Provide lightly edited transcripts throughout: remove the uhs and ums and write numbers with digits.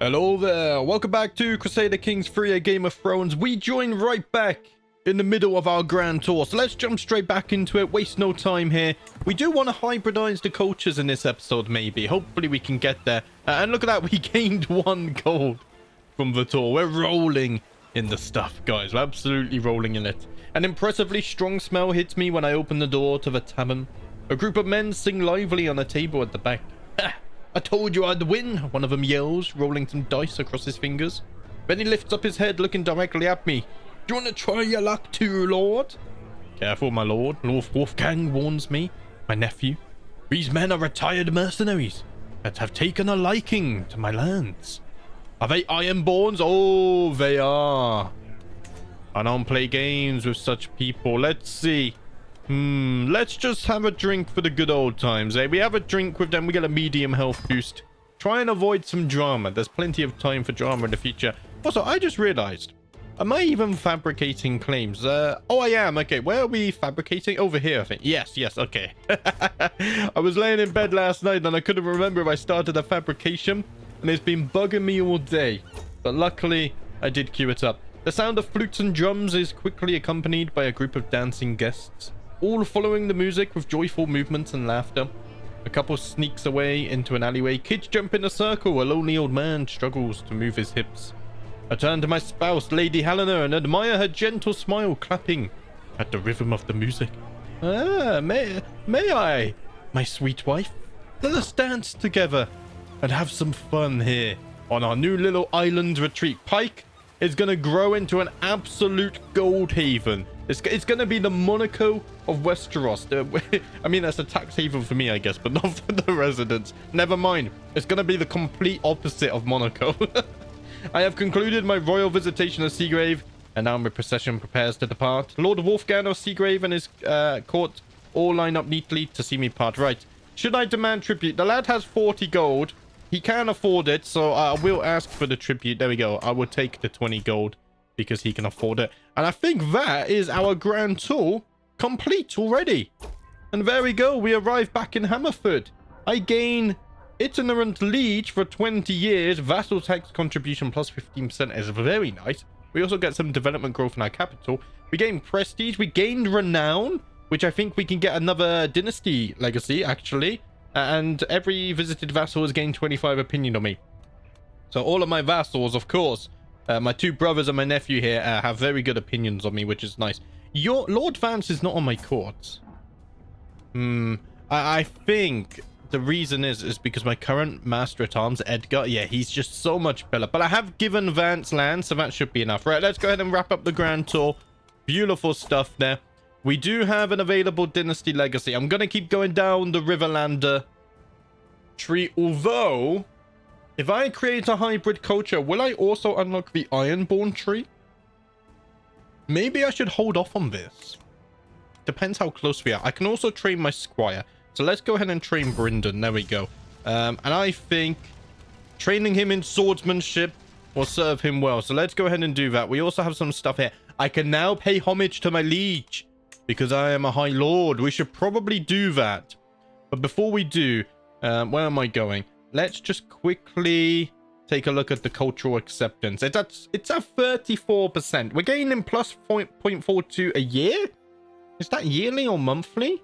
Hello there, welcome back to Crusader Kings 3, a Game of Thrones. We join right back in the middle of our grand tour, so let's jump straight back into it, waste no time here. We do want to hybridize the cultures in this episode, maybe. Hopefully we can get there. And look at that, we gained 1 gold from the tour. We're rolling in the stuff, guys. We're absolutely rolling in it. An impressively strong smell hits me when I open the door to the tavern. A group of men sing lively on a table at the back. I told you I'd win, one of them yells, rolling some dice across his fingers. Then he lifts up his head, looking directly at me. Do you want to try your luck too, Lord? Careful, my lord. Lord Wolfgang warns me, my nephew. These men are retired mercenaries that have taken a liking to my lands. Are they Ironborns? Oh, they are. I don't play games with such people. Let's see. Let's just have a drink for the good old times, eh? We have a drink with them, we get a medium health boost. Try and avoid some drama. There's plenty of time for drama in the future. Also, I just realized, am I even fabricating claims? Oh, I am. Okay, where are we fabricating? Over here, I think. Yes, okay. I was laying in bed last night and I couldn't remember if I started a fabrication, and it's been bugging me all day. But luckily, I did queue it up. The sound of flutes and drums is quickly accompanied by a group of dancing guests, all following the music with joyful movements and laughter. A couple sneaks away into an alleyway. Kids jump in a circle. A lonely old man struggles to move his hips. I turn to my spouse, Lady Helena, and admire her gentle smile, clapping at the rhythm of the music. May I, my sweet wife? Let us dance together and have some fun here on our new little island retreat. Pike is going to grow into an absolute gold haven. It's going to be the Monaco of Westeros. I mean, that's a tax haven for me, I guess, but not for the residents. Never mind. It's going to be the complete opposite of Monaco. I have concluded my royal visitation of Seagrave, and now my procession prepares to depart. Lord Wolfgang of Seagrave and his court all line up neatly to see me part. Right. Should I demand tribute? The lad has 40 gold. He can afford it, so I will ask for the tribute. There we go. I will take the 20 gold because he can afford it. And I think that is our grand tour complete already. And there we go. We arrive back in Hammerford. I gain itinerant liege for 20 years. Vassal tax contribution plus 15% is very nice. We also get some development growth in our capital. We gain prestige. We gained renown, which I think we can get another dynasty legacy, actually. And every visited vassal has gained 25 opinion on me. So all of my vassals, of course, my 2 brothers and my nephew here have very good opinions on me, which is nice. Your Lord Vance is not on my court. I think the reason is because my current master at arms, Edgar, yeah, he's just so much better. But I have given Vance land, so that should be enough. Right, let's go ahead and wrap up the grand tour. Beautiful stuff there. We do have an available dynasty legacy. I'm going to keep going down the Riverlander tree, although if I create a hybrid culture, will I also unlock the Ironborn tree? Maybe I should hold off on this. Depends how close we are. I can also train my squire. So let's go ahead and train Brynden. There we go. And I think training him in swordsmanship will serve him well. So let's go ahead and do that. We also have some stuff here. I can now pay homage to my liege because I am a high lord. We should probably do that. But before we do, where am I going? Let's just quickly take a look at the cultural acceptance. It's at 34%. We're gaining plus 0.42 a year? Is that yearly or monthly?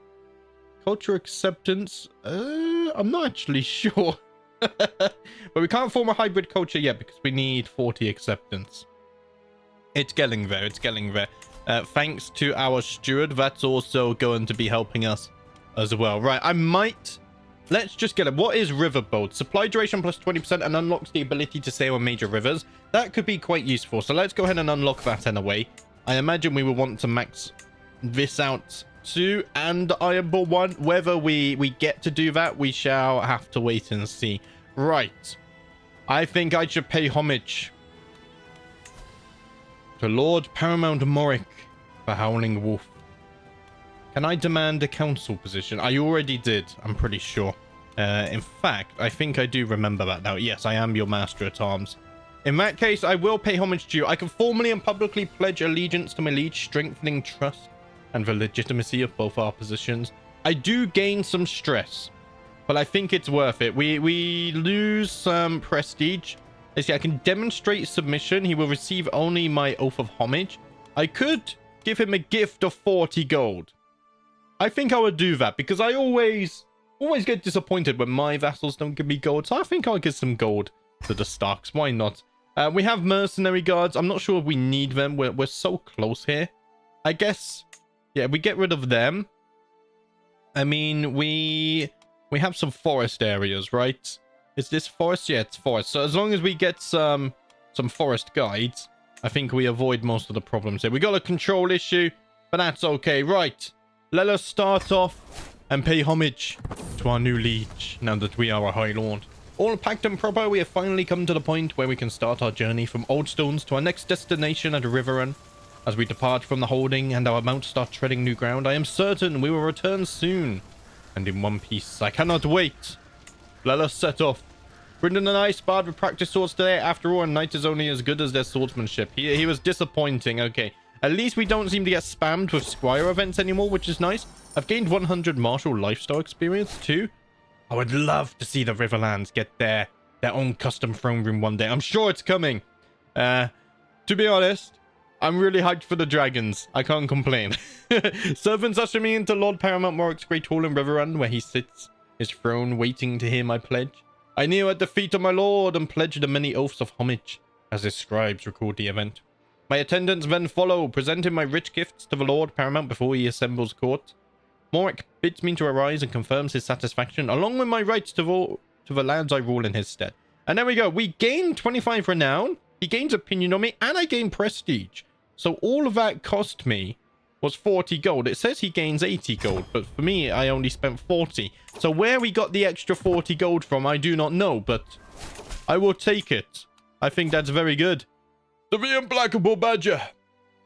Cultural acceptance? I'm not actually sure. But we can't form a hybrid culture yet because we need 40 acceptance. It's getting there. It's getting there. Thanks to our steward. That's also going to be helping us as well. Right, I might... Let's just get it. What is Riverboat? Supply duration plus 20% and unlocks the ability to sail on major rivers. That could be quite useful. So let's go ahead and unlock that in a way. I imagine we will want to max this out too. And Ironborn 1. Whether we get to do that, we shall have to wait and see. Right. I think I should pay homage to Lord Paramount Morrick for Howling Wolf. Can I demand a council position? I already did, I'm pretty sure. In fact, I think I do remember that now. Yes, I am your master at arms. In that case, I will pay homage to you. I can formally and publicly pledge allegiance to my liege, strengthening trust and the legitimacy of both our positions. I do gain some stress, but I think it's worth it. We lose some prestige, Let's see, I can demonstrate submission. He will receive only my oath of homage. I could give him a gift of 40 gold. I think I would do that because I always get disappointed when my vassals don't give me gold. So I think I'll give some gold to the Starks. Why not? We have mercenary guards. I'm not sure if we need them. We're so close here. I guess, yeah, we get rid of them. I mean, we have some forest areas, right? Is this forest? Yeah, it's forest. So as long as we get some forest guides, I think we avoid most of the problems here. We got a control issue, but that's okay. Right. Let us start off and pay homage to our new liege, now that we are a High Lord. All packed and proper, we have finally come to the point where we can start our journey from Oldstones to our next destination at Riverrun. As we depart from the holding and our mounts start treading new ground, I am certain we will return soon, and in one piece. I cannot wait. Let us set off. Brendan and I sparred with practice swords today. After all, a knight is only as good as their swordsmanship. He was disappointing. Okay. At least we don't seem to get spammed with squire events anymore, which is nice. I've gained 100 martial lifestyle experience too. I would love to see the Riverlands get their own custom throne room one day. I'm sure it's coming. To be honest, I'm really hyped for the dragons. I can't complain. Servants usher me into Lord Paramount Morrick's great hall in Riverrun, where he sits his throne waiting to hear my pledge. I kneel at the feet of my lord and pledge the many oaths of homage, as his scribes record the event. My attendants then follow, presenting my rich gifts to the Lord Paramount before he assembles court. Morrick bids me to arise and confirms his satisfaction, along with my rights to the lands I rule in his stead. And there we go. We gain 25 renown, he gains opinion on me, and I gain prestige. So all of that cost me was 40 gold. It says he gains 80 gold, but for me, I only spent 40. So where we got the extra 40 gold from, I do not know, but I will take it. I think that's very good. To the implacable badger,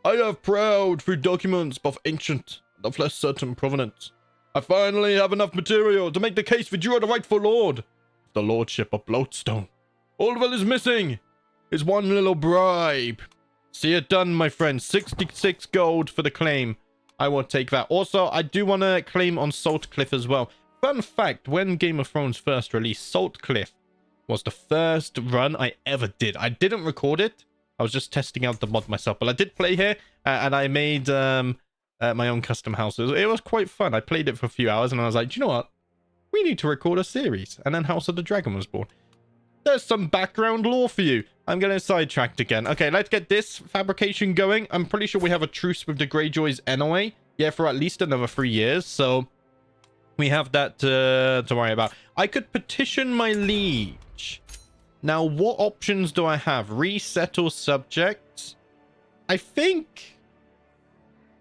I have proud through documents both ancient and of less certain provenance. I finally have enough material to make the case that you are the rightful lord of the lordship of Bloatstone. All that is missing is one little bribe. See it done, my friend. 66 gold for the claim. I will take that. Also, I do want to claim on Saltcliffe as well. Fun fact, when Game of Thrones first released, Saltcliffe was the first run I ever did. I didn't record it. I was just testing out the mod myself. But I did play here, and I made my own custom houses. It was quite fun. I played it for a few hours, and I was like, do you know what? We need to record a series. And then House of the Dragon was born. There's some background lore for you. I'm getting sidetracked again. Okay, let's get this fabrication going. I'm pretty sure we have a truce with the Greyjoys anyway. Yeah, for at least another 3 years. So we have that to worry about. I could petition my liege. Now, what options do I have? Resettle subjects? I think...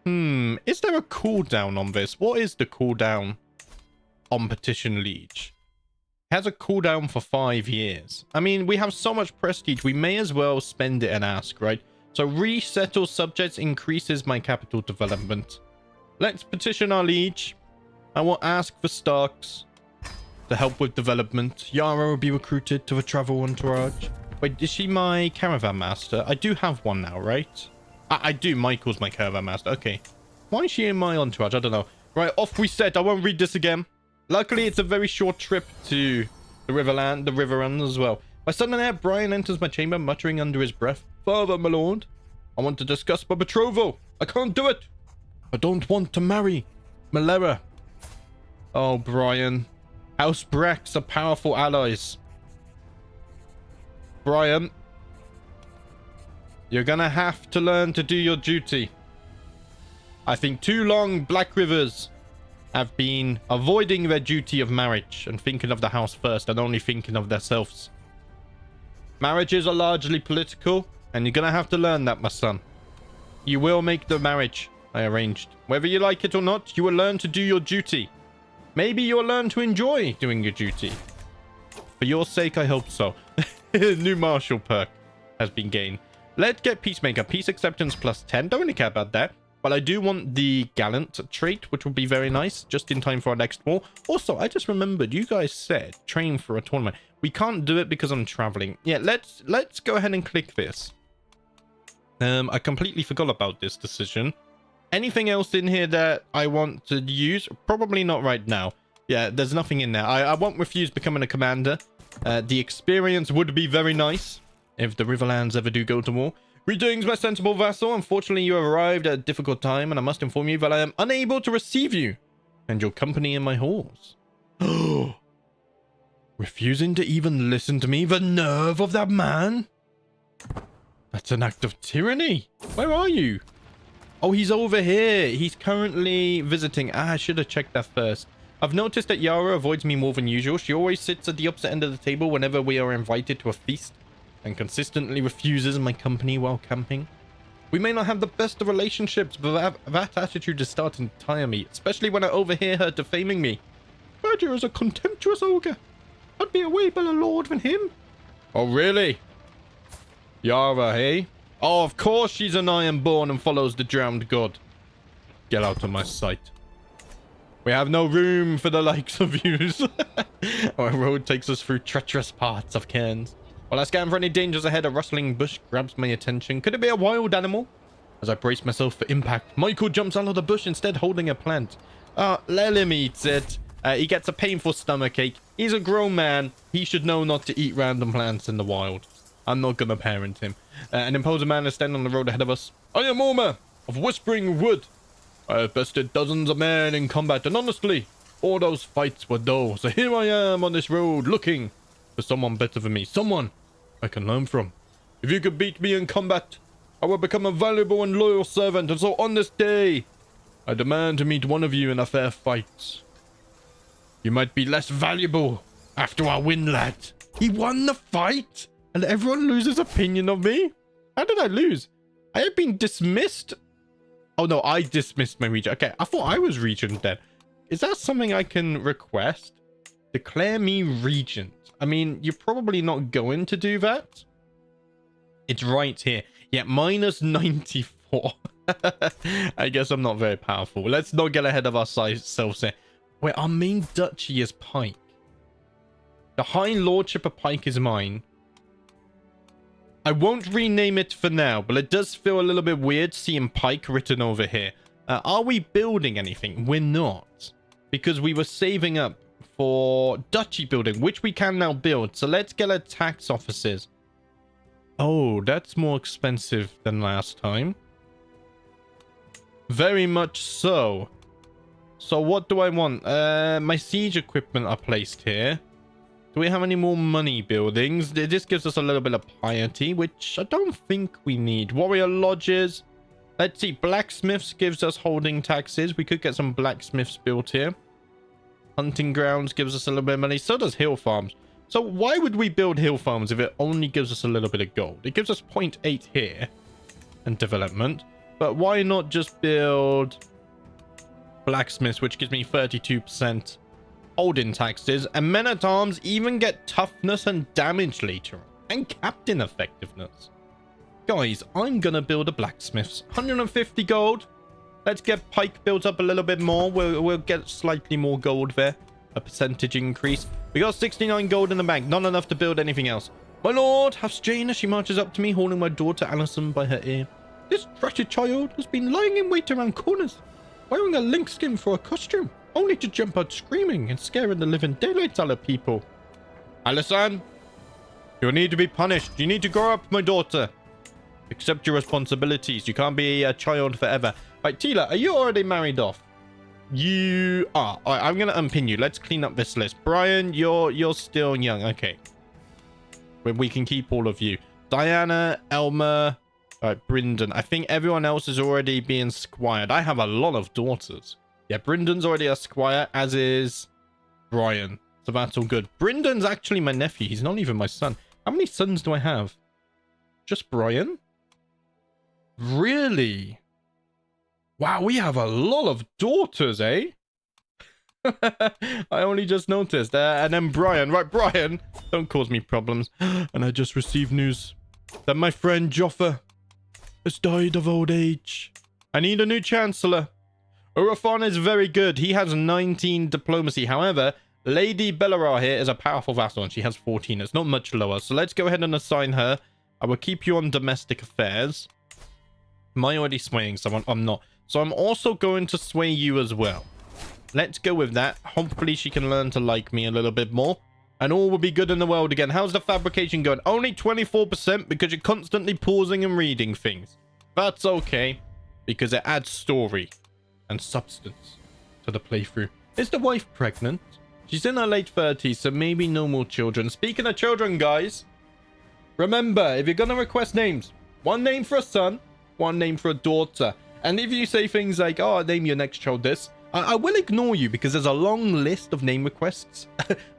is there a cooldown on this? What is the cooldown on petition liege? Has a cooldown for 5 years. I mean, we have so much prestige, we may as well spend it and ask, right? So resettle subjects increases my capital development. Let's petition our liege. I will ask for Starks to help with development. Yara will be recruited to the travel entourage. Wait, is she my caravan master? I do have one now, right? I do. Michael's my caravan master. Okay. Why is she in my entourage? I don't know. Right, off we set. I won't read this again. Luckily, it's a very short trip to the Riverrun as well. My son and heir, Brian, enters my chamber, muttering under his breath, "Father, my lord, I want to discuss my betrothal. I can't do it. I don't want to marry Malera." Oh, Brian. House Brax are powerful allies. Brian, you're gonna have to learn to do your duty. I think too long Black Rivers have been avoiding their duty of marriage and thinking of the house first and only thinking of themselves. Marriages are largely political, and you're gonna have to learn that, my son. You will make the marriage I arranged. Whether you like it or not, you will learn to do your duty. Maybe you'll learn to enjoy doing your duty. For your sake, I hope so. New martial perk has been gained. Let's get Peacemaker. Peace acceptance plus 10. Don't really care about that. But I do want the Gallant trait, which will be very nice, just in time for our next war. Also, I just remembered, you guys said train for a tournament. We can't do it because I'm traveling. Yeah, let's go ahead and click this. I completely forgot about this decision. Anything else in here that I want to use? Probably not right now. Yeah, there's nothing in there. I won't refuse becoming a commander. The experience would be very nice. if the Riverlands ever do go to war. Greetings, my sensible vassal. Unfortunately, you have arrived at a difficult time, and I must inform you that I am unable to receive you and your company in my halls. Refusing to even listen to me? The nerve of that man! That's an act of tyranny. Where are you? Oh, he's over here. He's currently visiting. I should have checked that first. I've noticed that Yara avoids me more than usual. She always sits at the opposite end of the table whenever we are invited to a feast, and consistently refuses my company while camping. We may not have the best of relationships, but that attitude is starting to tire me, especially when I overhear her defaming me. Badger is a contemptuous ogre. I'd be a way better lord than him. Oh, really? Yara, hey? Oh, of course she's an Ironborn and follows the drowned god. Get out of my sight. We have no room for the likes of yous. Our road takes us through treacherous parts of Cairns. While I scan for any dangers ahead, a rustling bush grabs my attention. Could it be a wild animal? As I brace myself for impact, Michael jumps out of the bush, instead holding a plant. Let him eat it. He gets a painful stomachache. He's a grown man. He should know not to eat random plants in the wild. I'm not gonna parent him. An imposing man is standing on the road ahead of us. I am Orma of Whispering Wood. I have bested dozens of men in combat, and honestly, all those fights were dull. So here I am on this road, looking for someone better than me. Someone I can learn from. If you could beat me in combat, I will become a valuable and loyal servant. And so on this day, I demand to meet one of you in a fair fight. You might be less valuable after I win, lad. He won the fight? And everyone loses opinion of me? How did I lose? I have been dismissed. Oh no, I dismissed my regent. Okay, I thought I was regent then. Is that something I can request? Declare me regent. I mean, you're probably not going to do that. It's right here. Yeah, minus 94. I guess I'm not very powerful. Let's not get ahead of ourselves here. Wait, our main duchy is Pike. The High Lordship of Pike is mine. I won't rename it for now, but it does feel a little bit weird seeing Pike written over here. Are we building anything? We're not. Because we were saving up for duchy building, which we can now build. So let's get our tax offices. Oh, that's more expensive than last time. Very much so. So what do I want? My siege equipment are placed here. Do we have any more money buildings? This gives us a little bit of piety, which I don't think we need. Warrior lodges. Let's see. Blacksmiths gives us holding taxes. We could get some blacksmiths built here. Hunting grounds gives us a little bit of money. So does hill farms. So why would we build hill farms if it only gives us a little bit of gold? It gives us 0.8 here and development. But why not just build blacksmiths, which gives me 32%. Holding taxes, and men-at-arms even get toughness and damage later on, and captain effectiveness. Guys, I'm gonna build a blacksmith's. 150 gold. Let's get Pike built up a little bit more. We'll get slightly more gold there. A percentage increase. We got 69 gold in the bank. Not enough to build anything else. My lord, huffs Jane as she marches up to me, holding my daughter Alison by her ear. This wretched child has been lying in wait around corners, wearing a lynx skin for a costume, only to jump out screaming and scaring the living daylights out of people. Alison, you'll need to be punished. You need to grow up, my daughter. Accept your responsibilities. You can't be a child forever. Right, Tila, are you already married off? You are. All right, I'm going to unpin you. Let's clean up this list. Brian, you're still young. Okay. We can keep all of you. Diana, Elmer, all right, Brynden. I think everyone else is already being squired. I have a lot of daughters. Yeah, Brynden's already a squire, as is Brian. So that's all good. Brynden's actually my nephew. He's not even my son. How many sons do I have? Just Brian? Really? Wow, we have a lot of daughters, eh? I only just noticed. And then Brian. Right, Brian, don't cause me problems. And I just received news that my friend Joffa has died of old age. I need a new chancellor. Urafon is very good. He has 19 diplomacy. However, Lady Bellarah here is a powerful vassal and she has 14. It's not much lower. So let's go ahead and assign her. I will keep you on domestic affairs. Am I already swaying someone? I'm not. So I'm also going to sway you as well. Let's go with that. Hopefully she can learn to like me a little bit more. and all will be good in the world again. How's the fabrication going? Only 24% because you're constantly pausing and reading things. That's okay, because it adds story and substance to the playthrough. Is the wife pregnant? She's in her late 30s, so maybe no more children. Speaking of children, guys, remember, if you're going to request names, one name for a son, one name for a daughter. And if you say things like, oh, name your next child this, I will ignore you because there's a long list of name requests.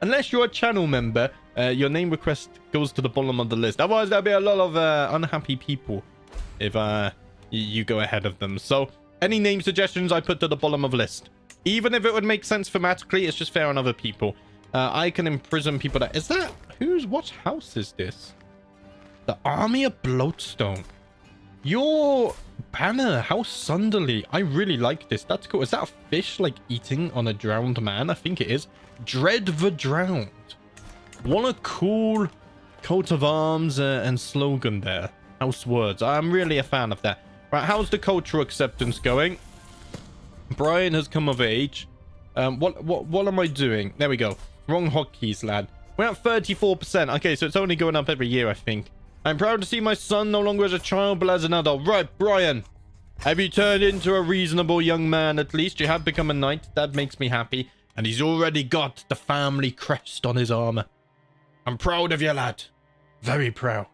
Unless you're a channel member, your name request goes to the bottom of the list. Otherwise, there'll be a lot of unhappy people if you go ahead of them. So any name suggestions I put to the bottom of the list. Even if it would make sense thematically, it's just fair on other people. I can imprison people that... Is that... What house is this? The Army of Bloatstone. Your banner, House Sunderly. I really like this. That's cool. Is that a fish, like, eating on a drowned man? I think it is. Dread the Drowned. What a cool coat of arms and slogan there. House words. I'm really a fan of that. Right, how's the cultural acceptance going? Brian has come of age. What am I doing? There we go. Wrong hotkeys, lad. We're at 34%. Okay, so it's only going up every year, I think. I'm proud to see my son no longer as a child, but as an adult. Right, Brian. Have you turned into a reasonable young man at least? You have become a knight. That makes me happy. And he's already got the family crest on his armor. I'm proud of you, lad. Very proud.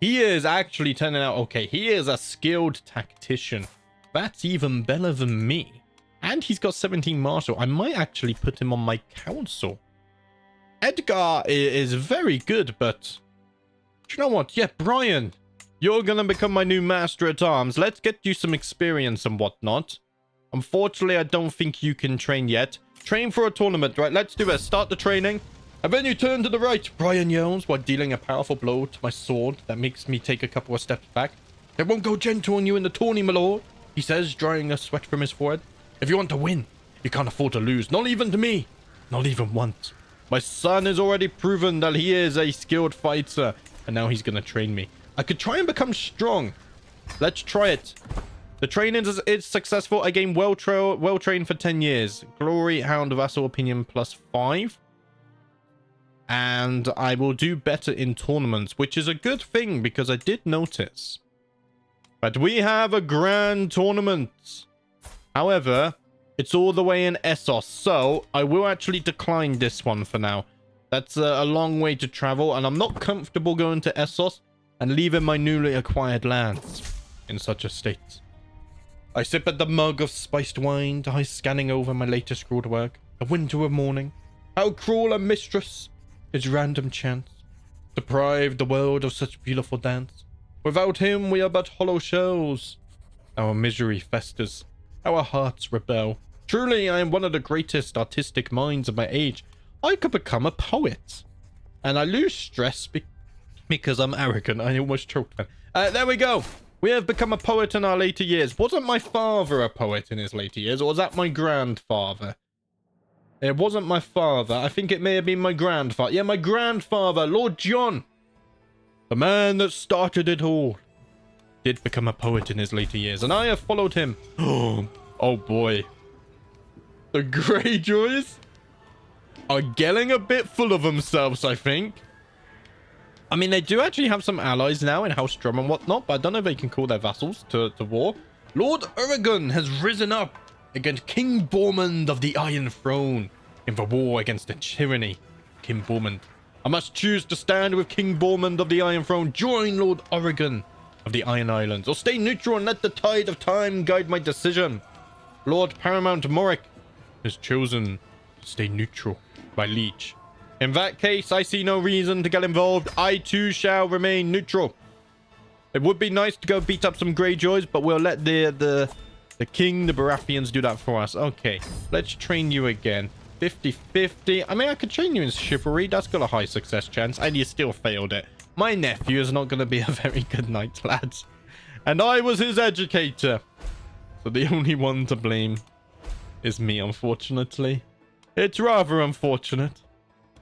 He is actually turning out okay. He is a skilled tactician. That's even better than me. And he's got 17 martial. I might actually put him on my council. Edgar is very good, but... Do you know what? Yeah, Brian. You're going to become my new master at arms. Let's get you some experience and whatnot. Unfortunately, I don't think you can train yet. Train for a tournament. Right, let's do it. Start the training. And then you turn to the right. Brian yells while dealing a powerful blow to my sword. That makes me take a couple of steps back. It won't go gentle on you in the tourney, my lord. He says, drying a sweat from his forehead. If you want to win, you can't afford to lose. Not even to me. Not even once. My son has already proven that he is a skilled fighter. And now he's going to train me. I could try and become strong. Let's try it. The training is successful. I gained well trained for 10 years. Glory, Hound, Vassal, Opinion +5. And I will do better in tournaments, which is a good thing because I did notice. But we have a grand tournament. However, it's all the way in Essos, so I will actually decline this one for now. That's a long way to travel, and I'm not comfortable going to Essos and leaving my newly acquired lands in such a state. I sip at the mug of spiced wine, eyes scanning over my latest scrawled work. A winter of morning. How cruel a mistress is random chance. Deprived the world of such beautiful dance. Without him we are but hollow shells. Our misery festers. Our hearts rebel. Truly, I am one of the greatest artistic minds of my age. I could become a poet. And I lose stress because I'm arrogant. I almost choked then. There we go. We have become a poet in our later years. Wasn't my father a poet in his later years? Or was that my grandfather? It wasn't my father. I think it may have been my grandfather. Yeah, my grandfather, Lord John. The man that started it all. Did become a poet in his later years. And I have followed him. Oh boy. The Greyjoys are getting a bit full of themselves, I think. I mean, they do actually have some allies now in House Drum and whatnot, but I don't know if they can call their vassals to war. Lord Oregon has risen up against King Bormund of the Iron Throne in the war against the tyranny. King Bormund. I must choose to stand with King Bormund of the Iron Throne, join Lord Oregon of the Iron Islands, or stay neutral and let the tide of time guide my decision. Lord Paramount Morrick has chosen to stay neutral, my liege. In that case, I see no reason to get involved. I too shall remain neutral. It would be nice to go beat up some Greyjoys, but we'll let the king, the Baratheons, do that for us. Okay, let's train you again. 50-50. I mean, I could train you in chivalry. That's got a high success chance, and you still failed it. My nephew is not going to be a very good knight, lads. And I was his educator. So the only one to blame is me, unfortunately. It's rather unfortunate.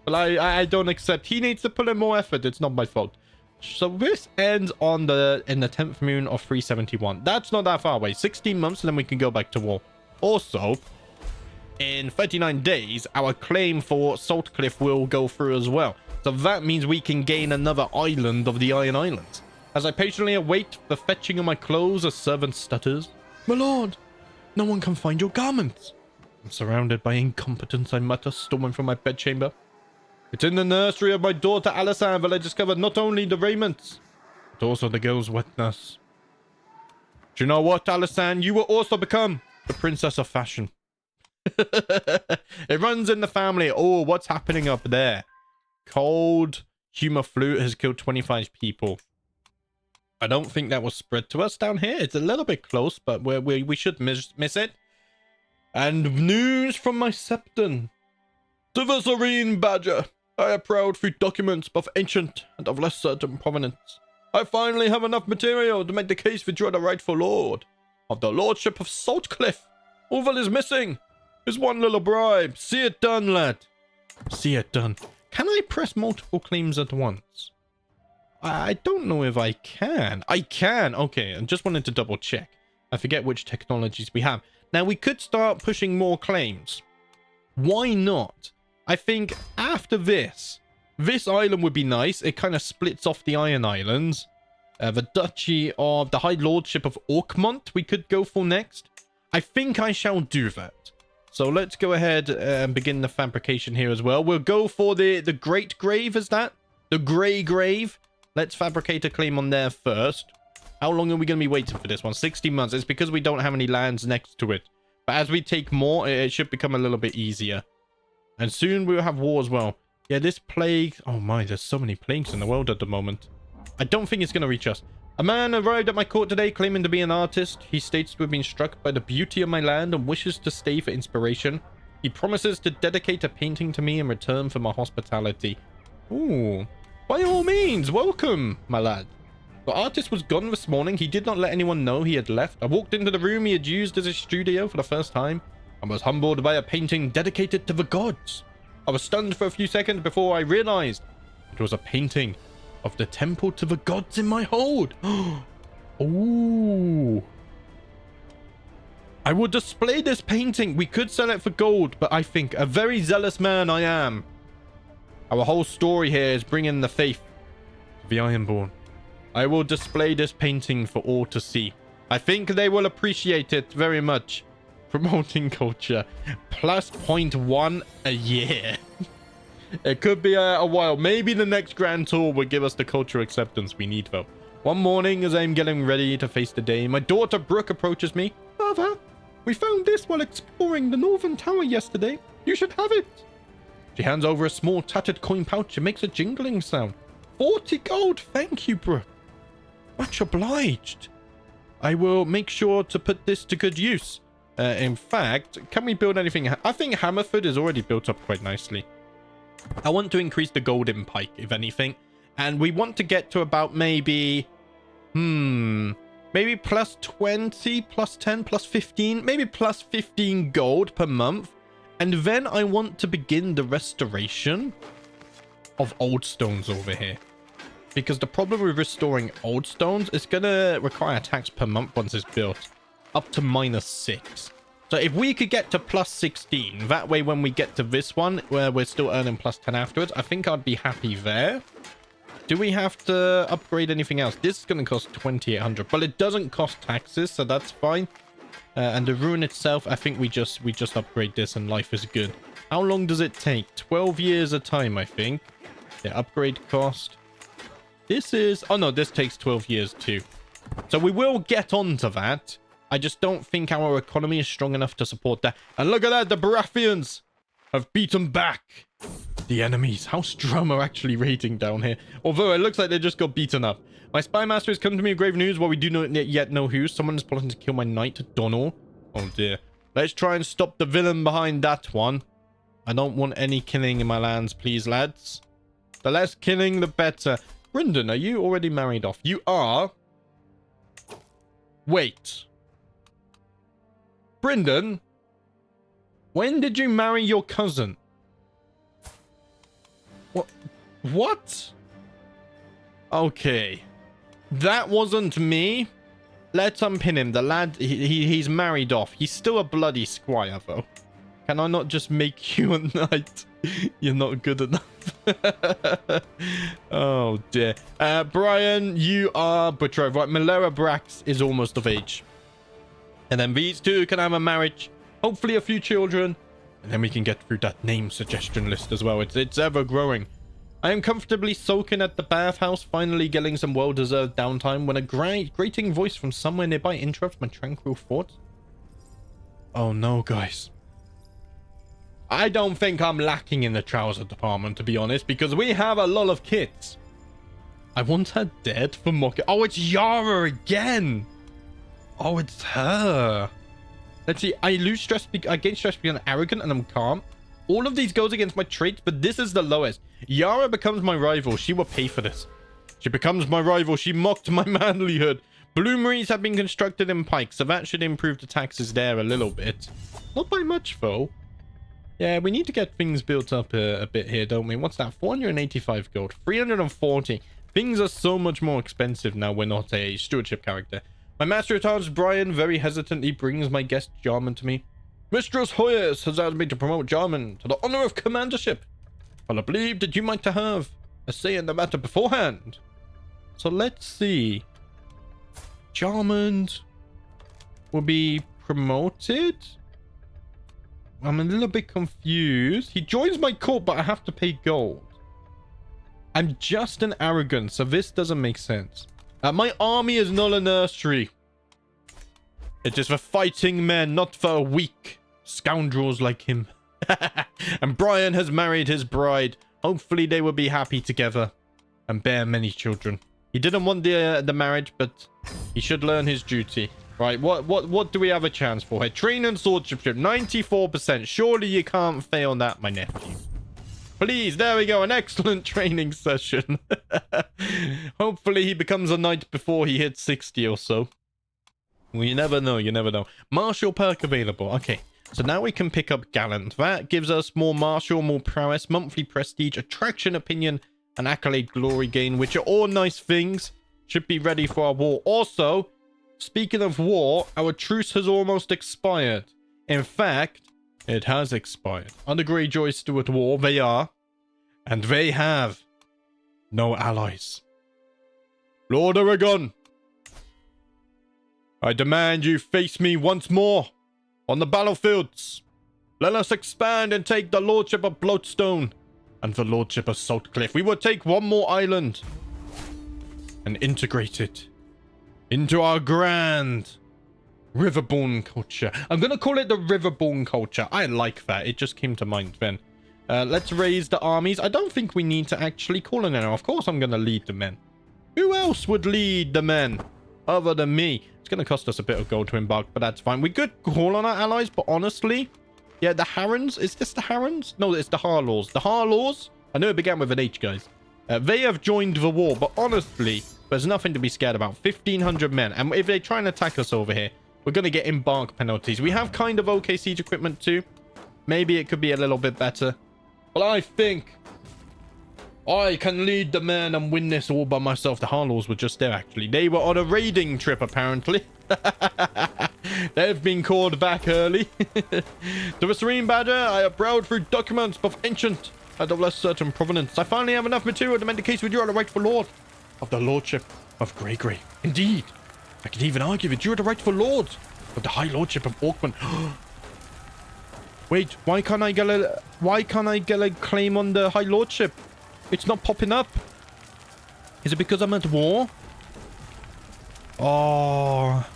But I don't accept. He needs to put in more effort. It's not my fault. So this ends on in the 10th moon of 371. That's not that far away. 16 months, and then we can go back to war. Also, in 39 days, our claim for Saltcliffe will go through as well. So that means we can gain another island of the Iron Islands. As I patiently await the fetching of my clothes, a servant stutters. My lord, no one can find your garments. I'm surrounded by incompetence, I mutter, storming from my bedchamber. It's in the nursery of my daughter Alysanne that I discovered not only the raiments, but also the girl's wetness. Do you know what, Alysanne? You will also become the princess of fashion. It runs in the family. Oh, what's happening up there? Cold humor flute has killed 25 people. I don't think that was spread to us down here. It's a little bit close, but we should miss it. And news from my septon. To the Serene Badger, I have prowled through documents both ancient and of less certain provenance. I finally have enough material to make the case that you are the rightful lord of the lordship of Saltcliffe. All that is missing is one little bribe. See it done, lad. See it done. Can I press multiple claims at once? I don't know if I can. I can. Okay, I just wanted to double check. I forget which technologies we have. Now, we could start pushing more claims. Why not? I think after this island would be nice. It kind of splits off the Iron Islands. The Duchy of the High Lordship of Orkmont we could go for next. I think I shall do that. So let's go ahead and begin the fabrication here as well. We'll go for the Great Grave, is that? The Grey Grave. Let's fabricate a claim on there first. How long are we going to be waiting for this one? 60 months. It's because we don't have any lands next to it. But as we take more, it should become a little bit easier. And soon we'll have war as well. Yeah, this plague... Oh my, there's so many plagues in the world at the moment. I don't think it's going to reach us. A man arrived at my court today claiming to be an artist. He states to have been struck by the beauty of my land and wishes to stay for inspiration. He promises to dedicate a painting to me in return for my hospitality. Ooh. By all means, welcome, my lad. The artist was gone this morning. He did not let anyone know he had left. I walked into the room he had used as his studio for the first time and was humbled by a painting dedicated to the gods. I was stunned for a few seconds before I realized it was a painting of the temple to the gods in my hold. Ooh. I will display this painting. We could sell it for gold, but I think a very zealous man I am. Our whole story here is bringing the faith to the Ironborn. I will display this painting for all to see. I think they will appreciate it very much. Promoting culture. Plus 0.1 a year. It could be a while. Maybe the next Grand Tour will give us the cultural acceptance we need, though. One morning, as I'm getting ready to face the day, my daughter Brooke approaches me. Father, we found this while exploring the Northern Tower yesterday. You should have it. She hands over a small tattered coin pouch and makes a jingling sound. 40 gold. Thank you, Brooke. Much obliged. I will make sure to put this to good use. In fact, can we build anything? I think Hammerford is already built up quite nicely. I want to increase the golden pike, if anything. And we want to get to about maybe... maybe plus 20, plus 10, plus 15. Maybe plus 15 gold per month. And then I want to begin the restoration of old stones over here. Because the problem with restoring old stones is going to require a tax per month once it's built. Up to -6. So if we could get to plus 16, that way when we get to this one, where we're still earning plus 10 afterwards, I think I'd be happy there. Do we have to upgrade anything else? This is going to cost 2,800, but it doesn't cost taxes, so that's fine. And the ruin itself, I think we just upgrade this and life is good. How long does it take? 12 years a time, I think. The upgrade cost. This is... Oh, no, this takes 12 years too. So we will get onto that. I just don't think our economy is strong enough to support that. And look at that, the Baratheons have beaten back the enemies. How's Stroma actually raiding down here? Although it looks like they just got beaten up. My spy master has come to me with grave news while we do not yet know who. Someone is plotting to kill my knight, Donal. Oh dear. Let's try and stop the villain behind that one. I don't want any killing in my lands, please, lads. The less killing, the better. Brendan, are you already married off? You are. Wait. Brendan, when did you marry your cousin? What? Okay. That wasn't me. Let's unpin him. The lad, he's married off. He's still a bloody squire, though. Can I not just make you a knight? You're not good enough. Oh, dear. Brian, you are betrothed. Right, Malera Brax is almost of age. And then these two can have a marriage. Hopefully a few children. And then we can get through that name suggestion list as well. It's ever growing. I am comfortably soaking at the bathhouse, finally getting some well-deserved downtime when a grating voice from somewhere nearby interrupts my tranquil thoughts. Oh no, guys. I don't think I'm lacking in the trouser department, to be honest, because we have a lot of kits. I want her dead for mocking. Oh, it's Yara again. Oh, it's her. Let's see. I lose stress. I gain stress because I'm arrogant and I'm calm. All of these goes against my traits, but this is the lowest. Yara becomes my rival. She will pay for this. She becomes my rival. She mocked my manlyhood. Bloomeries have been constructed in pikes, so that should improve the taxes there a little bit. Not by much, though. Yeah, we need to get things built up a bit here, don't we? What's that? 485 gold. 340. Things are so much more expensive now we're not a stewardship character. My master at arms, Brian, very hesitantly brings my guest Jarman to me. Mistress Hoyes has asked me to promote Jarman to the honor of commandership. Well, I believe that you might have a say in the matter beforehand. So let's see. Jarman will be promoted. I'm a little bit confused. He joins my court, but I have to pay gold. I'm just an arrogant, so this doesn't make sense. My army is not a nursery. It is for fighting men, not for weak scoundrels like him. And Brian has married his bride. Hopefully they will be happy together and bear many children. He didn't want the marriage, but he should learn his duty. Right, what do we have a chance for here? Train and swordship, 94%. Surely you can't fail that, my nephew. Please, there we go. An excellent training session. Hopefully he becomes a knight before he hits 60 or so. Well, you never know. You never know. Martial perk available. Okay. So now we can pick up Gallant. That gives us more martial, more prowess, monthly prestige, attraction, opinion, and accolade glory gain, which are all nice things. Should be ready for our war. Also, speaking of war, our truce has almost expired. In fact, it has expired. Under Greyjoy's Stewart War, they are. And they have no allies. Lord Aragon, I demand you face me once more on the battlefields. Let us expand and take the lordship of Bloatstone and the lordship of Saltcliff. We will take one more island and integrate it into our grand Riverborn culture. I'm going to call it the Riverborn culture. I like that. It just came to mind then. Let's raise the armies. I don't think we need to actually call on anyone. Of course I'm going to lead the men. Who else would lead the men other than me? It's going to cost us a bit of gold to embark, but that's fine. We could call on our allies, but honestly, yeah, the Harrons. Is this the Harrons? No, it's the Harlaws. The Harlaws, I know it began with an H, guys. They have joined the war, but honestly, there's nothing to be scared about. 1,500 men. And if they try and attack us over here, we're going to get embark penalties. We have kind of okay siege equipment too. Maybe it could be a little bit better. But I think I can lead the men and win this all by myself. The Harlaws were just there, actually. They were on a raiding trip, apparently. They've been called back early. To the Serene Badger, I have browsed through documents, both ancient and of less certain provenance. I finally have enough material to make the case with you are the rightful lord of the lordship of Greygrave. Indeed, I could even argue that you are the rightful lord of the high lordship of Orkman. Wait, why can't I get a claim on the high lordship? It's not popping up. Is it because I'm at war? Oh,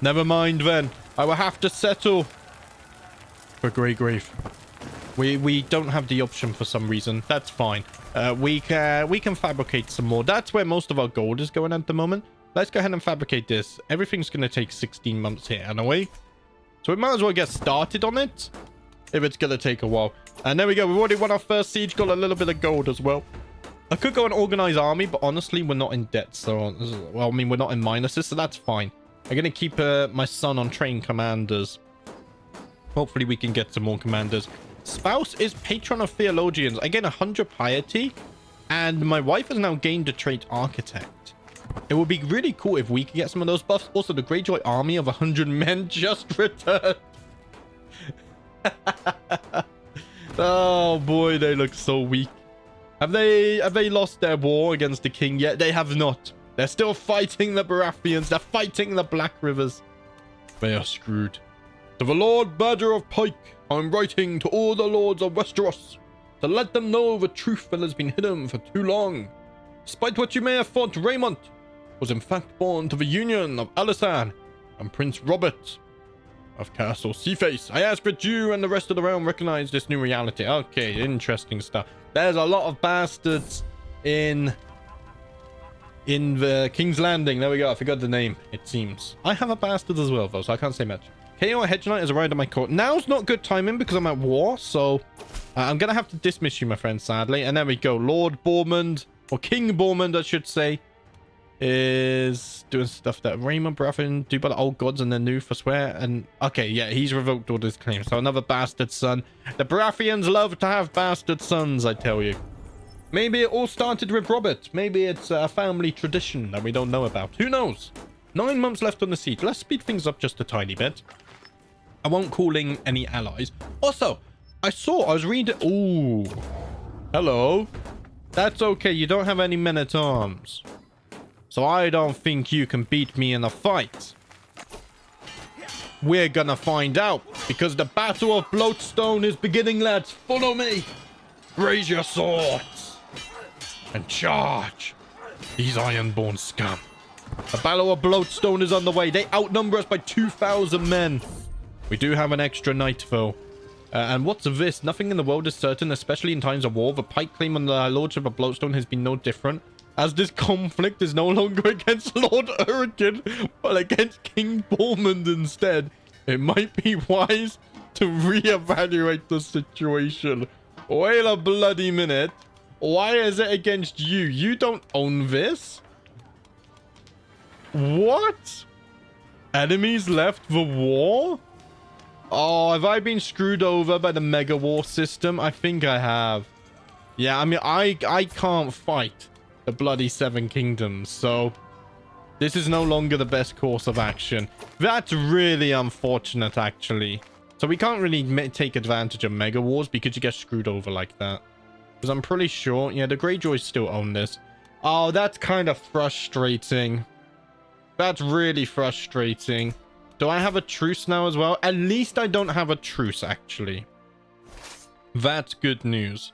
never mind then. I will have to settle for Greygrave. We don't have the option for some reason. That's fine. We can fabricate some more. That's where most of our gold is going at the moment. Let's go ahead and fabricate this. Everything's going to take 16 months here anyway. So we might as well get started on it if it's going to take a while. And there we go. We've already won our first siege. Got a little bit of gold as well. I could go and organize army, but honestly, we're not in debt. So, well, I mean, we're not in minuses, so that's fine. I'm going to keep my son on trained commanders. Hopefully, we can get some more commanders. Spouse is patron of theologians. I gain 100 piety. And my wife has now gained a trait architect. It would be really cool if we could get some of those buffs. Also, the Greyjoy army of 100 men just returned. Oh boy, they look so weak. Have they lost their war against the king yet? They have not. They're still fighting the Baratheons. They're fighting the Black Rivers. They are screwed. To the Lord Badger of Pike, I'm writing to all the lords of Westeros to let them know the truth that has been hidden for too long. Despite what you may have thought, Raymond was in fact born to the union of Alysanne and Prince Robert of Castle Seaface. I ask that you and the rest of the realm recognize this new reality. Okay, interesting stuff. There's a lot of bastards in the King's Landing. There we go. I forgot the name, it seems. I have a bastard as well, though, so I can't say much. KO Hedge Knight has arrived at my court. Now's not good timing because I'm at war, so I'm going to have to dismiss you, my friend, sadly. And there we go. Lord Bormund, or King Bormund, I should say, is doing stuff that Raymond Baratheon do by the old gods and the new forswear. And okay, yeah, he's revoked all his claims. So another bastard son. The Baratheons love to have bastard sons, I tell you. Maybe it all started with Robert. Maybe it's a family tradition that we don't know about. Who knows? 9 months left on the siege. Let's speed things up just a tiny bit. I won't call in any allies. Also, I was reading... Ooh. Hello. That's okay. You don't have any men-at-arms. So I don't think you can beat me in a fight. We're gonna find out. Because the Battle of Bloatstone is beginning, lads. Follow me. Raise your swords. And charge. These Ironborn scum. The Battle of Bloatstone is on the way. They outnumber us by 2,000 men. We do have an extra knight, though. And what's this? Nothing in the world is certain, especially in times of war. The Pike claim on the Lordship of Bloatstone has been no different, as this conflict is no longer against Lord Urkin, but against King Bormund instead. It might be wise to reevaluate the situation. Wait a bloody minute. Why is it against you? You don't own this? What? Enemies left the war? Oh, have I been screwed over by the Mega War system? I think I have. Yeah, I mean, I can't fight the bloody Seven Kingdoms, so this is no longer the best course of action. That's really unfortunate, actually. So we can't really take advantage of Mega Wars because you get screwed over like that. Because I'm pretty sure, yeah, the Greyjoys still own this. Oh, that's kind of frustrating. That's really frustrating. Do I have a truce now as well? At least I don't have a truce, actually. That's good news.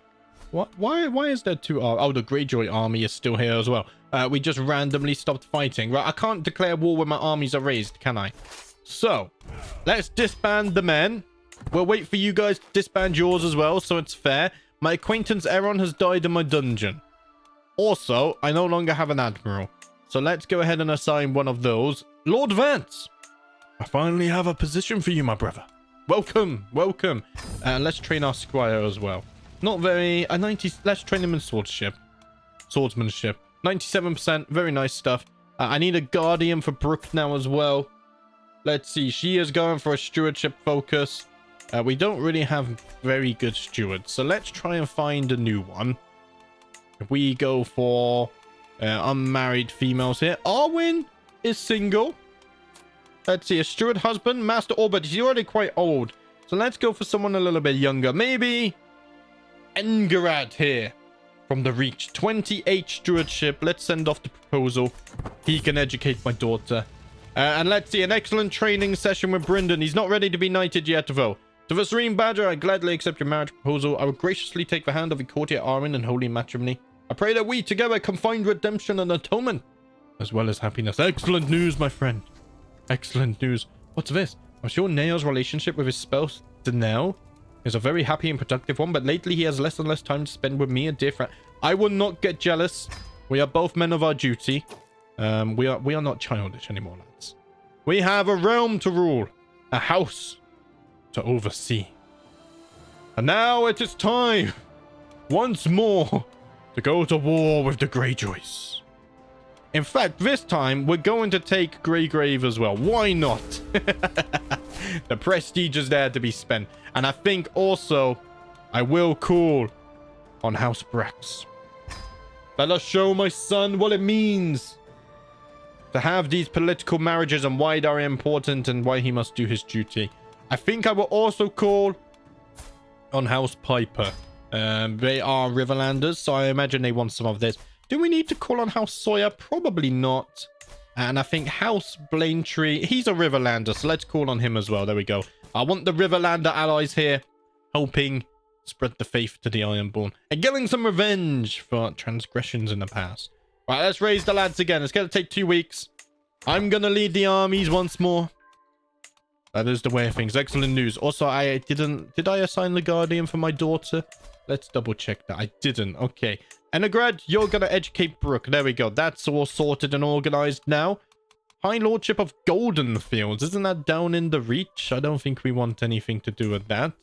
What? Why is there two? Oh, the Greyjoy army is still here as well. We just randomly stopped fighting. Right, I can't declare war when my armies are raised, can I? So, let's disband the men. We'll wait for you guys to disband yours as well, so it's fair. My acquaintance Aeron has died in my dungeon. Also, I no longer have an admiral. So let's go ahead and assign one of those. Lord Vance! I finally have a position for you, my brother. Welcome, welcome. Let's train our squire as well. Not very... let's train him in swordsmanship. 97%, very nice stuff. I need a guardian for Brooke now as well. Let's see, she is going for a stewardship focus. We don't really have very good stewards, so let's try and find a new one. If we go for unmarried females here. Arwen is single. Let's see, a steward husband, Master Orbit. He's already quite old. So let's go for someone a little bit younger. Maybe Engarad here from the Reach. 28 stewardship. Let's send off the proposal. He can educate my daughter. And let's see, an excellent training session with Brynden. He's not ready to be knighted yet, though. To the Serene Badger, I gladly accept your marriage proposal. I will graciously take the hand of the courtier Arwen in holy matrimony. I pray that we together can find redemption and atonement, as well as happiness. Excellent news, my friend. Excellent news. What's this? I'm sure Neo's relationship with his spouse, Danelle, is a very happy and productive one, but lately he has less and less time to spend with me, a dear friend. I will not get jealous. We are both men of our duty. We are not childish anymore, lads. We have a realm to rule, a house to oversee. And now it is time, once more, to go to war with the Greyjoys. In fact, this time, we're going to take Greygrave as well. Why not? The prestige is there to be spent. And I think also, I will call on House Brax. Let us show my son what it means to have these political marriages and why they are important and why he must do his duty. I think I will also call on House Piper. They are Riverlanders, so I imagine they want some of this. Do we need to call on House Sawyer? Probably not. And I think House Blaintree, he's a Riverlander, so let's call on him as well. There we go. I want the Riverlander allies here, helping spread the faith to the Ironborn and getting some revenge for transgressions in the past. Right, let's raise the lads again. It's going to take 2 weeks. I'm going to lead the armies once more. That is the way of things. Excellent news. Also, did I assign the Guardian for my daughter? Let's double check that. I didn't. Okay. Enegrad, you're going to educate Brooke. There we go. That's all sorted and organized now. High Lordship of Goldenfields. Isn't that down in the Reach? I don't think we want anything to do with that.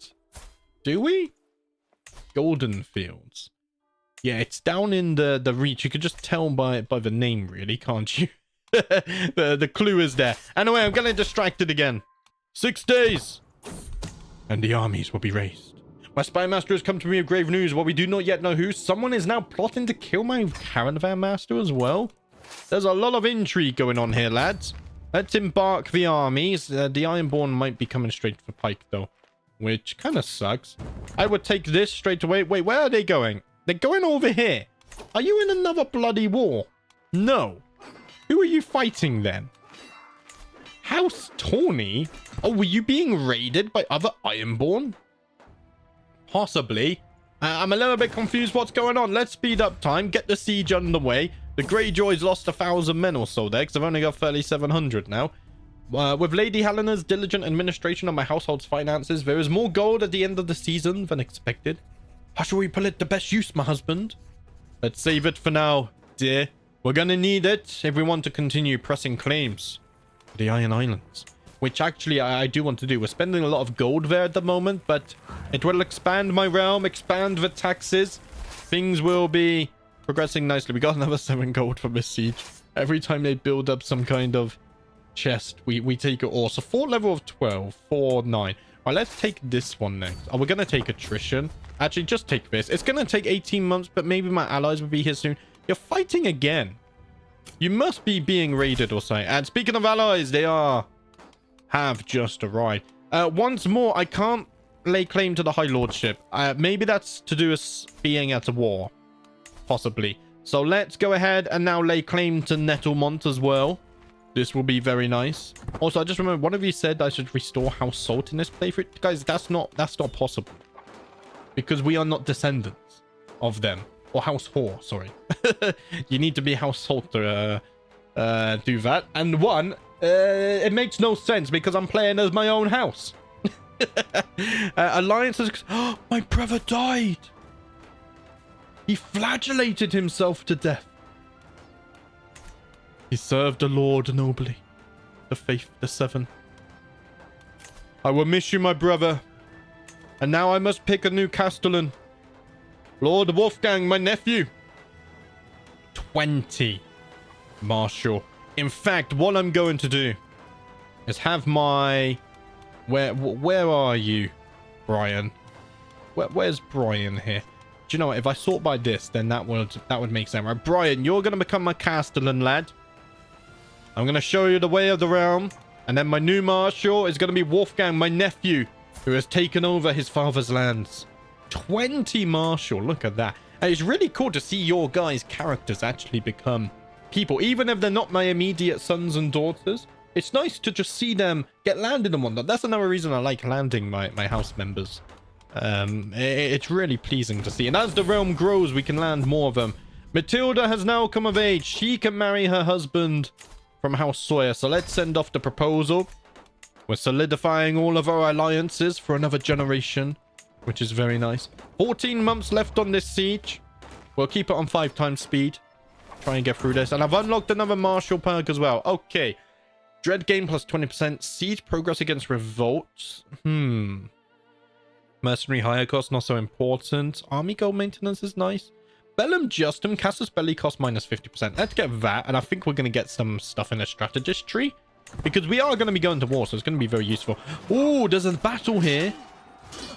Do we? Goldenfields. Yeah, it's down in the Reach. You could just tell by the name, really, can't you? the clue is there. Anyway, I'm getting distracted again. 6 days, and the armies will be raised. My spy master has come to me with grave news. While we do not yet know who, someone is now plotting to kill my caravan master as well. There's a lot of intrigue going on here, lads. Let's embark the armies. The Ironborn might be coming straight for Pike, though, which kind of sucks. I would take this straight away. Wait, where are they going? They're going over here. Are you in another bloody war? No. Who are you fighting then? House Tawny? Oh, were you being raided by other Ironborn? Possibly. I'm a little bit confused what's going on. Let's speed up time. Get the siege underway. The Greyjoys lost 1,000 men or so there, because I've only got 3,700 now. With Lady Helena's diligent administration of my household's finances, there is more gold at the end of the season than expected. How shall we put it to best use, my husband? Let's save it for now, dear. We're gonna need it if we want to continue pressing claims for the Iron Islands, which actually I do want to do. We're spending a lot of gold there at the moment, but it will expand my realm, expand the taxes. Things will be progressing nicely. We got another 7 gold from this siege. Every time they build up some kind of chest, we take it all. So fort level of 12, 4, 9. All right, let's take this one next. Oh, we're going to take attrition. Actually, just take this. It's going to take 18 months, but maybe my allies will be here soon. You're fighting again. You must be being raided or something. And speaking of allies, they have just arrived. Once more, I can't lay claim to the High Lordship. Maybe that's to do with being at a war. Possibly. So let's go ahead and now lay claim to Nettlemont as well. This will be very nice. Also, I just remember one of you said I should restore House Salt in this playthrough. Guys, that's not possible. Because we are not descendants of them. Or House Whore, sorry. You need to be House Salt to do that. And one, it makes no sense because I'm playing as my own house. Alliances. Oh, my brother died. He flagellated himself to death. He served the Lord nobly. The faith, the 7. I will miss you, my brother. And now I must pick a new castellan. Lord Wolfgang, my nephew. 20. Marshal. In fact, what I'm going to do is have my... Where are you, Brian? Where's Brian here? Do you know what? If I sort by this, then that would make sense. Right, Brian, you're going to become my castellan, lad. I'm going to show you the way of the realm. And then my new marshal is going to be Wolfgang, my nephew, who has taken over his father's lands. 20 marshal. Look at that. And it's really cool to see your guys' characters actually become people. Even if they're not my immediate sons and daughters. It's nice to just see them get landed and whatnot. That's another reason I like landing my house members. It's really pleasing to see. And as the realm grows, we can land more of them. Matilda has now come of age. She can marry her husband from House Sawyer. So let's send off the proposal. We're solidifying all of our alliances for another generation, which is very nice. 14 months left on this siege. We'll keep it on 5 times speed. Try and get through this. And I've unlocked another martial perk as well. Okay. Dread gain plus 20%. Siege progress against revolts. Mercenary higher cost, not so important. Army gold maintenance is nice. Bellum Justum, Casus Belli cost minus 50%. Let's get that. And I think we're going to get some stuff in a strategist tree. Because we are going to be going to war, so it's going to be very useful. Oh, there's a battle here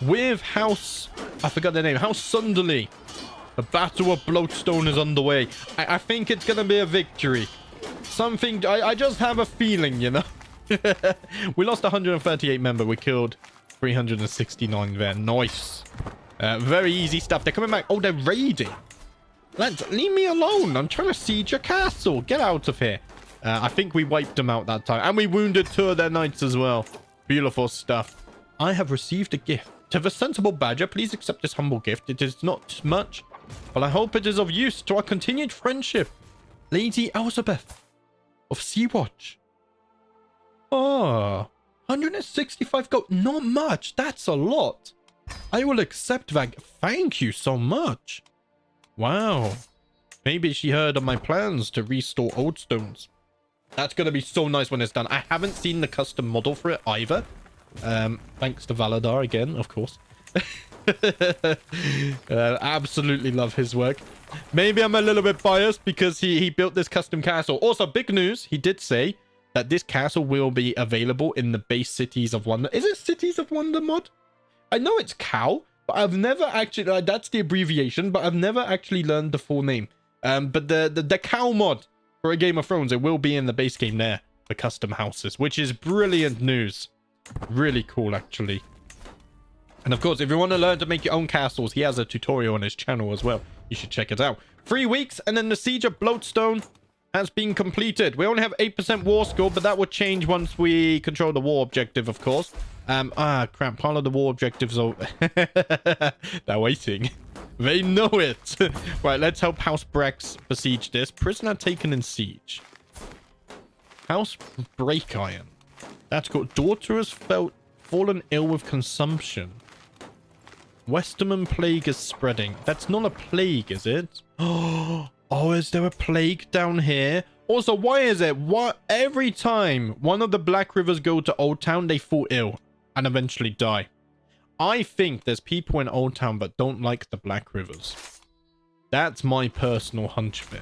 with House... I forgot their name. House Sunderly. The Battle of Bloatstone is underway. I think it's going to be a victory. I just have a feeling, you know. We lost 138 men, but we killed 369 there. Nice. Very easy stuff. They're coming back. Oh, they're raiding. Lads, leave me alone. I'm trying to siege your castle. Get out of here. I think we wiped them out that time. And we wounded 2 of their knights as well. Beautiful stuff. I have received a gift. To the sensible badger, please accept this humble gift. It is not much, but I hope it is of use to our continued friendship. Lady Elizabeth of Sea-Watch. Oh, 165 gold. Not much. That's a lot. I will accept that. Thank you so much. Wow. Maybe she heard of my plans to restore old stones. That's going to be so nice when it's done. I haven't seen the custom model for it either. Thanks to Valadar again, of course. Absolutely love his work. Maybe I'm a little bit biased because he built this custom castle. Also, big news. He did say that this castle will be available in the base Cities of Wonder. Is it Cities of Wonder mod? I know it's COW, but I've never actually... that's the abbreviation, but I've never actually learned the full name. But the COW mod for a Game of Thrones, it will be in the base game there. The custom houses, which is brilliant news. Really cool, actually. And of course, if you want to learn to make your own castles, he has a tutorial on his channel as well. You should check it out. 3 weeks, and then the Siege of Bloatstone has been completed. We only have 8% war score, but that will change once we control the war objective, of course. Crap. Part of the war objectives are... They're waiting. They know it. Right, let's help House Brex besiege this. Prisoner taken in siege. House Breakiron. That's good. Daughter has fallen ill with consumption. Westerman plague is spreading. That's not a plague, is it? Oh, is there a plague down here? Also, why is it? What every time one of the Black Rivers go to Old Town, they fall ill and eventually die? I think there's people in Old Town that don't like the Black Rivers. That's my personal hunch there.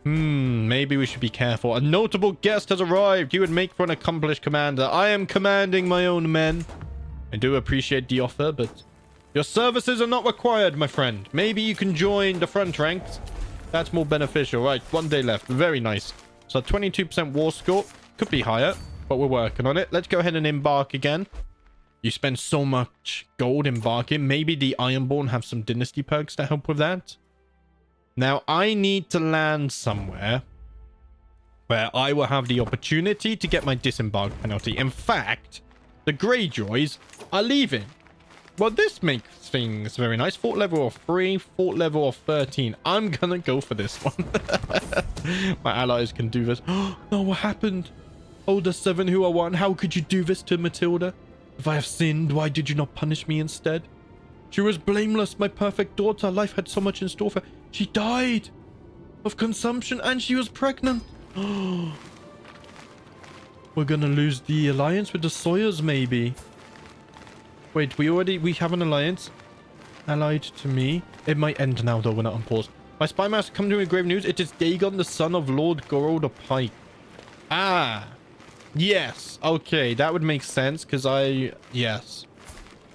Maybe we should be careful. A notable guest has arrived. You would make for an accomplished commander. I am commanding my own men. I do appreciate the offer, but your services are not required, my friend. Maybe you can join the front ranks. That's more beneficial. Right, 1 day left. Very nice. So 22% war score. Could be higher, but we're working on it. Let's go ahead and embark again. You spend so much gold embarking. Maybe the Ironborn have some dynasty perks to help with that. Now, I need to land somewhere where I will have the opportunity to get my disembark penalty. In fact, the Greyjoys are leaving. Well, this makes things very nice. Fort level of 3, fort level of 13. I'm gonna go for this one. My allies can do this. Oh, what happened? Oh, the 7 who are 1. How could you do this to Matilda? If I have sinned, why did you not punish me instead? She was blameless, my perfect daughter. Life had so much in store for her. She died of consumption and she was pregnant. We're gonna lose the alliance with the Sawyers, maybe. Wait, we have an alliance. Allied to me. It might end now, though. We're not on pause. My spy master come to me with grave news. It is Dagon, the son of Lord Gorald of Pike. Ah. Yes. Okay, that would make sense, because yes.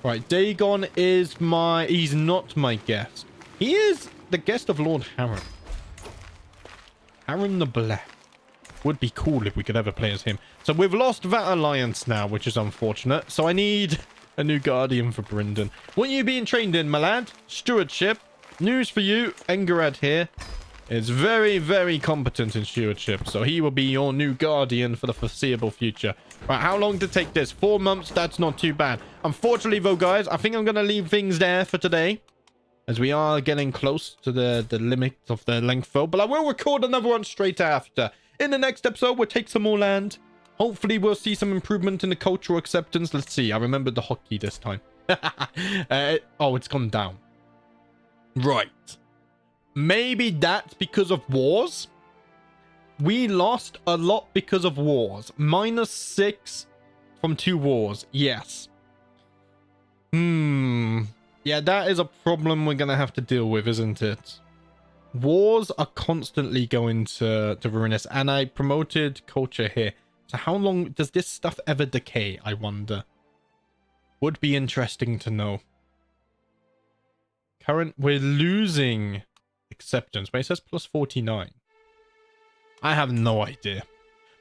Right, Dagon is he's not my guest. He is the guest of Lord Harren. Harren the Black. Would be cool if we could ever play as him. So we've lost that alliance now, which is unfortunate. So I need a new guardian for Brynden. What are you being trained in, my lad? Stewardship. News for you. Engerad here is very, very competent in stewardship. So he will be your new guardian for the foreseeable future. Right, how long to take this? 4 months. That's not too bad. Unfortunately, though, guys, I think I'm going to leave things there for today, as we are getting close to the limit of the length, though. But I will record another one straight after. In the next episode, we'll take some more land. Hopefully, we'll see some improvement in the cultural acceptance. Let's see. I remembered the hotkey this time. Oh, it's gone down. Right. Maybe that's because of wars. We lost a lot because of wars. -6 from 2 wars. Yes. Yeah, that is a problem we're going to have to deal with, isn't it? Wars are constantly going to ruin us. And I promoted culture here. So how long does this stuff ever decay, I wonder? Would be interesting to know. We're losing acceptance. But it says +49. I have no idea.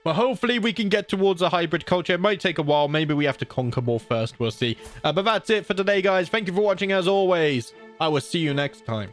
But hopefully we can get towards a hybrid culture. It might take a while. Maybe we have to conquer more first. We'll see. But that's it for today, guys. Thank you for watching as always. I will see you next time.